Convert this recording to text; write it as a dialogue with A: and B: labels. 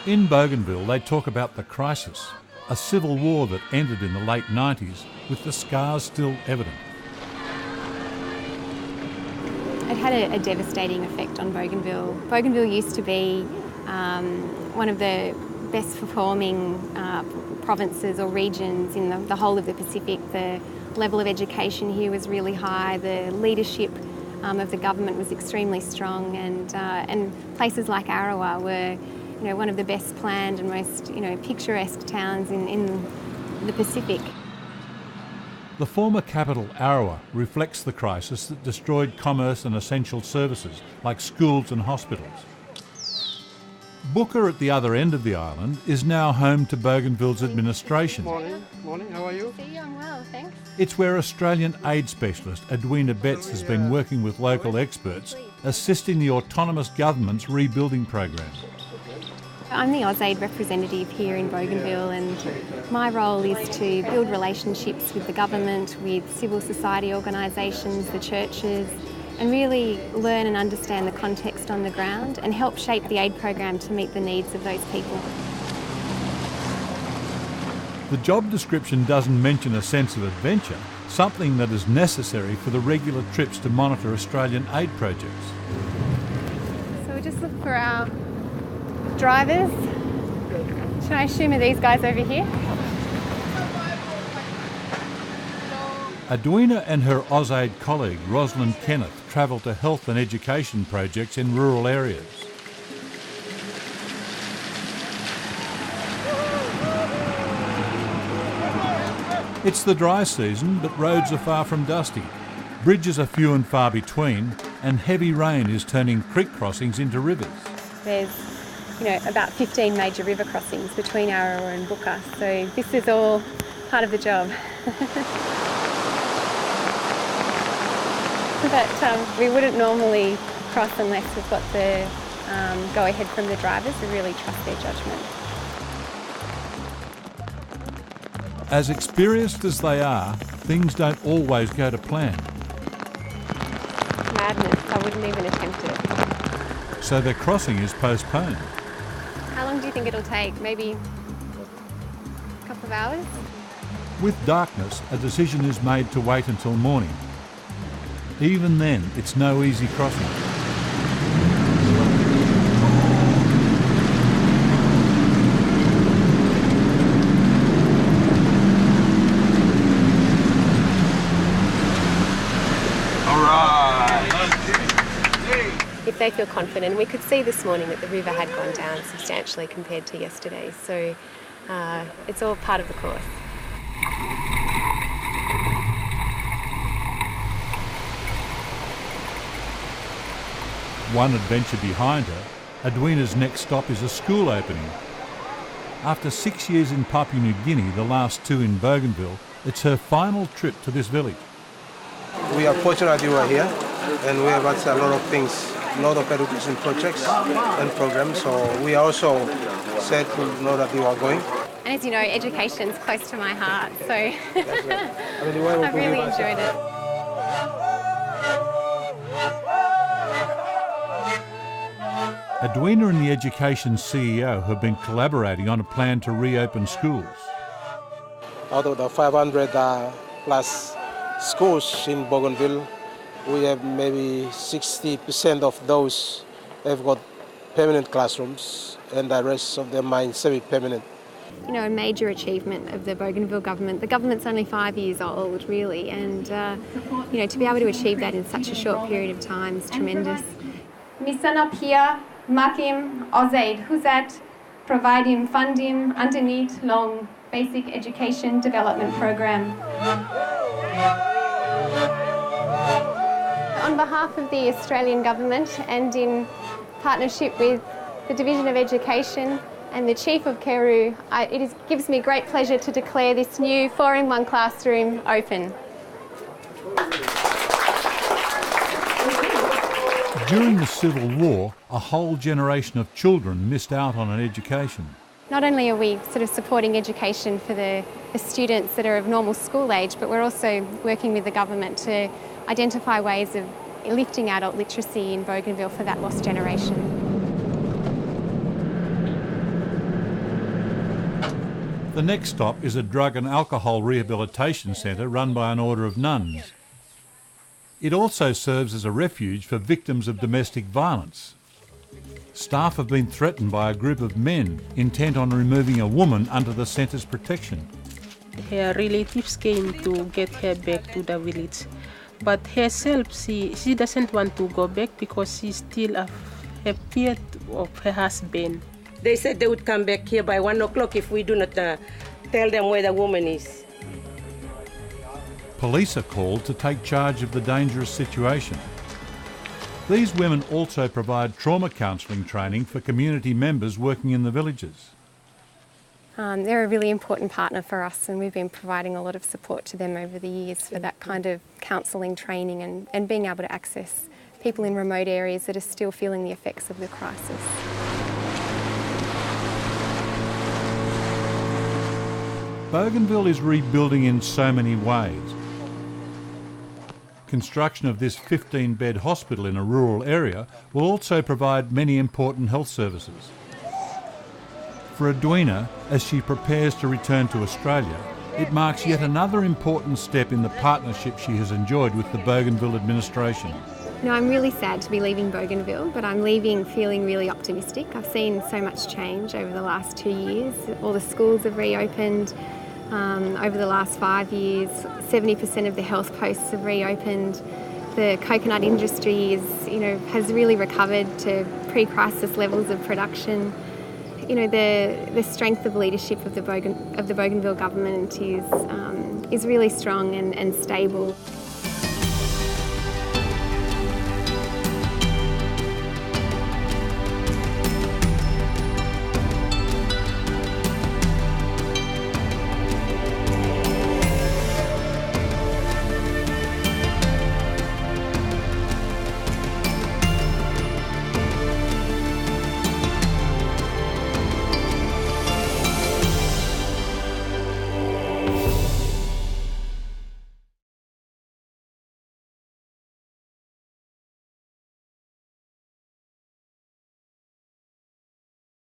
A: In Bougainville, they talk about the crisis, a civil war that ended in the late 90s with the scars still evident.
B: It had a devastating effect on Bougainville. Bougainville used to be one of the best performing provinces or regions in the whole of the Pacific. The level of education here was really high, the leadership of the government was extremely strong, and places like Arawa were one of the best planned and most picturesque towns in the Pacific.
A: The former capital, Arawa, reflects the crisis that destroyed commerce and essential services like schools and hospitals. Booker, at the other end of the island, is now home to Bougainville's administration.
C: Morning, how are you?
B: See you, I'm well, thanks.
A: It's where Australian aid specialist Edwina has been working with local experts, assisting the autonomous government's rebuilding program.
B: I'm the AusAid representative here in Bougainville, and my role is to build relationships with the government, with civil society organisations, the churches, and really learn and understand the context on the ground and help shape the aid program to meet the needs of those people.
A: The job description doesn't mention a sense of adventure, something that is necessary for the regular trips to monitor Australian aid projects.
B: So we'll just look for our drivers. Should I assume are these guys over here?
A: Edwina and her AusAid colleague Rosalind Kenneth travel to health and education projects in rural areas. It's the dry season, but roads are far from dusty. Bridges are few and far between, and heavy rain is turning creek crossings into rivers.
B: There's about 15 major river crossings between Arawa and Booker, so this is all part of the job. But we wouldn't normally cross unless we've got the go-ahead from the drivers. We really trust their judgment.
A: As experienced as they are, things don't always go to plan.
B: Madness, I wouldn't even attempt it.
A: So their crossing is postponed.
B: How long do you think it'll take? Maybe a couple of hours?
A: With darkness, a decision is made to wait until morning. Even then, it's no easy crossing.
B: If they feel confident, we could see this morning that the river had gone down substantially compared to yesterday, so it's all part of the course.
A: One adventure behind her, Edwina's next stop is a school opening. After 6 years in Papua New Guinea, the last 2 in Bougainville, it's her final trip to this village.
C: We are fortunate you are here, and we have a lot of things, a lot of education projects and programs, so we are also sad to know that you are going.
B: And as you know, education's close to my heart, so I've really enjoyed it.
A: Edwina and the education CEO have been collaborating on a plan to reopen schools.
C: Out of the 500 plus schools in Bougainville, we have maybe 60% of those have got permanent classrooms, and the rest of them are semi-permanent.
B: A major achievement of the Bougainville government. The government's only 5 years old, really, and to be able to achieve that in such a short period of time is tremendous. Misanapia Makim AusAid, Huzat, providing funding underneath long basic education development program. On behalf of the Australian government and in partnership with the Division of Education and the Chief of Keru, gives me great pleasure to declare this new 4-in-1 classroom open.
A: During the Civil War, a whole generation of children missed out on an education.
B: Not only are we sort of supporting education for the students that are of normal school age, but we're also working with the government to identify ways of lifting adult literacy in Bougainville for that lost generation.
A: The next stop is a drug and alcohol rehabilitation centre run by an order of nuns. It also serves as a refuge for victims of domestic violence. Staff have been threatened by a group of men intent on removing a woman under the centre's protection.
D: Her relatives came to get her back to the village, but herself, she doesn't want to go back because she still have fear of her husband.
E: They said they would come back here by 1 o'clock if we do not tell them where the woman is.
A: Police are called to take charge of the dangerous situation. These women also provide trauma counselling training for community members working in the villages.
B: They're a really important partner for us, and we've been providing a lot of support to them over the years for that kind of counselling training and being able to access people in remote areas that are still feeling the effects of the crisis.
A: Bougainville is rebuilding in so many ways. Construction of this 15-bed hospital in a rural area will also provide many important health services. For Edwina, as she prepares to return to Australia, it marks yet another important step in the partnership she has enjoyed with the Bougainville administration.
B: You know, I'm really sad to be leaving Bougainville, but I'm leaving feeling really optimistic. I've seen so much change over the last 2 years. All the schools have reopened. Over the last 5 years, 70% of the health posts have reopened. The coconut industry has really recovered to pre-crisis levels of production. You know, the strength of leadership of the Bougainville government is really strong and stable.